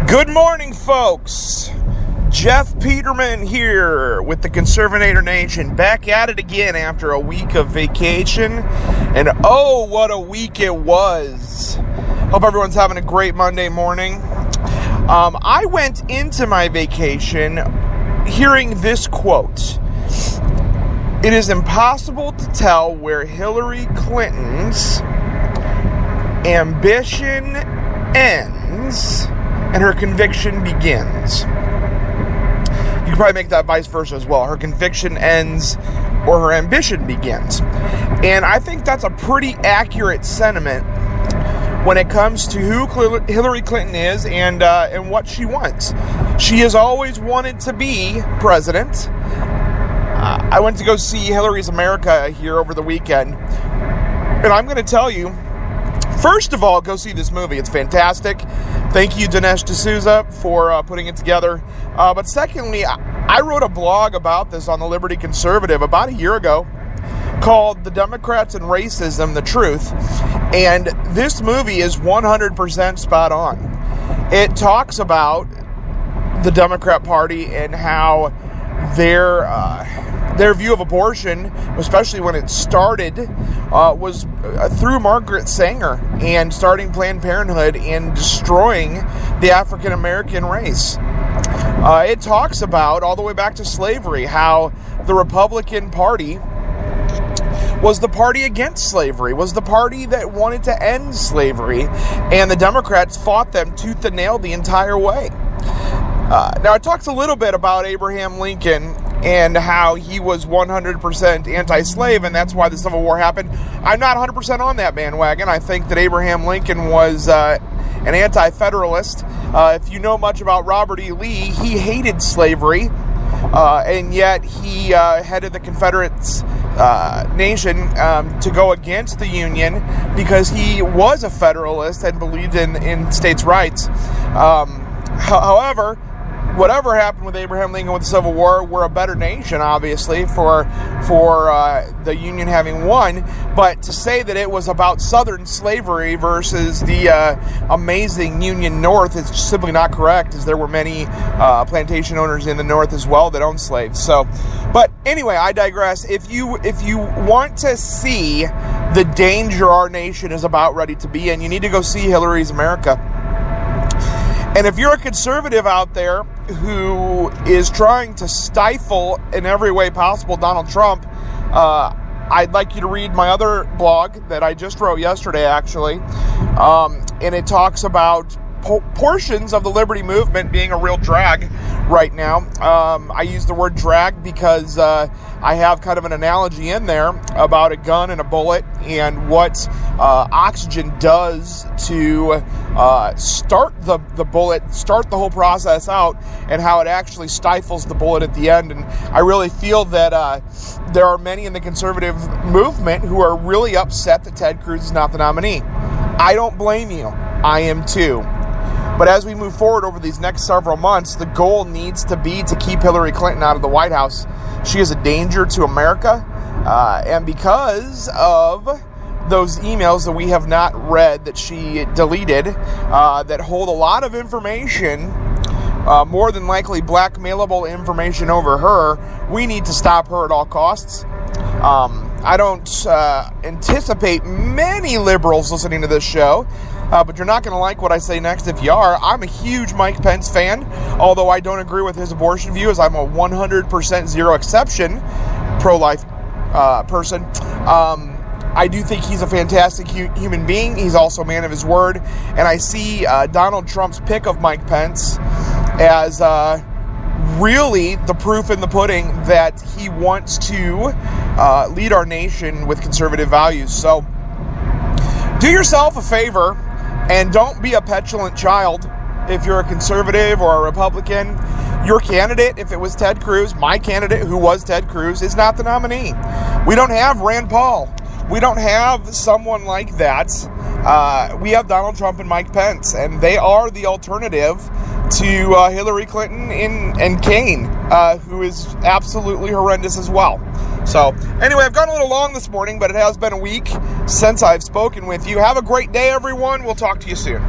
Good morning, folks. Jeff Peterman here with the Conservator Nation, back at it again after a week of vacation. And oh, what a week it was. Hope everyone's having a great Monday morning. I went into my vacation hearing this quote. It is impossible to tell where Hillary Clinton's ambition ends and her conviction begins. You could probably make that vice versa as well. Her conviction ends or her ambition begins. And I think that's a pretty accurate sentiment when it comes to who Hillary Clinton is and what she wants. She has always wanted to be president. I went to go see Hillary's America here over the weekend. And I'm going to tell you, first of all, go see this movie. It's fantastic. Thank you, Dinesh D'Souza, for putting it together. But secondly, I wrote a blog about this on the Liberty Conservative about a year ago called The Democrats and Racism, The Truth. And this movie is 100% spot on. It talks about the Democrat Party and how their view of abortion, especially when it started, was through Margaret Sanger and starting Planned Parenthood and destroying the African American race. It talks about, all the way back to slavery, how the Republican Party was the party against slavery, was the party that wanted to end slavery, and the Democrats fought them tooth and nail the entire way. Now, I talked a little bit about Abraham Lincoln and how he was 100% anti-slave, and that's why the Civil War happened. I'm not 100% on that bandwagon. I think that Abraham Lincoln was an anti-federalist. If you know much about Robert E. Lee, he hated slavery, and yet he headed the Confederates nation to go against the Union because he was a Federalist and believed in states' rights. However, whatever happened with Abraham Lincoln with the Civil War, we're a better nation, obviously, for the Union having won. But to say that it was about Southern slavery versus the amazing Union North is simply not correct, as there were many plantation owners in the North as well that owned slaves. So, but anyway, I digress. If you want to see the danger our nation is about ready to be in, you need to go see Hillary's America. And if you're a conservative out there who is trying to stifle in every way possible Donald Trump, I'd like you to read my other blog that I just wrote yesterday, actually. And it talks about portions of the liberty movement being a real drag right now. I use the word drag because I have kind of an analogy in there about a gun and a bullet and what oxygen does to start the bullet, start the whole process out, and how it actually stifles the bullet at the end. And I really feel that there are many in the conservative movement who are really upset that Ted Cruz is not the nominee. I don't blame you. I am too. But as we move forward over these next several months, the goal needs to be to keep Hillary Clinton out of the White House. She is a danger to America, and because of those emails that we have not read that she deleted, that hold a lot of information, more than likely blackmailable information over her, we need to stop her at all costs. I don't anticipate many liberals listening to this show, but you're not going to like what I say next if you are. I'm a huge Mike Pence fan, although I don't agree with his abortion views. I'm a 100% zero exception pro-life person. I do think he's a fantastic human being. He's also a man of his word. And I see Donald Trump's pick of Mike Pence as really the proof in the pudding that he wants to lead our nation with conservative values. So do yourself a favor and don't be a petulant child. If you're a conservative or a Republican, your candidate, if it was Ted Cruz, my candidate who was Ted Cruz, is not the nominee. We don't have Rand Paul. We don't have someone like that. We have Donald Trump and Mike Pence, and they are the alternative to Hillary Clinton and Kaine, who is absolutely horrendous as well. So, anyway, I've gone a little long this morning, but it has been a week since I've spoken with you. Have a great day, everyone. We'll talk to you soon.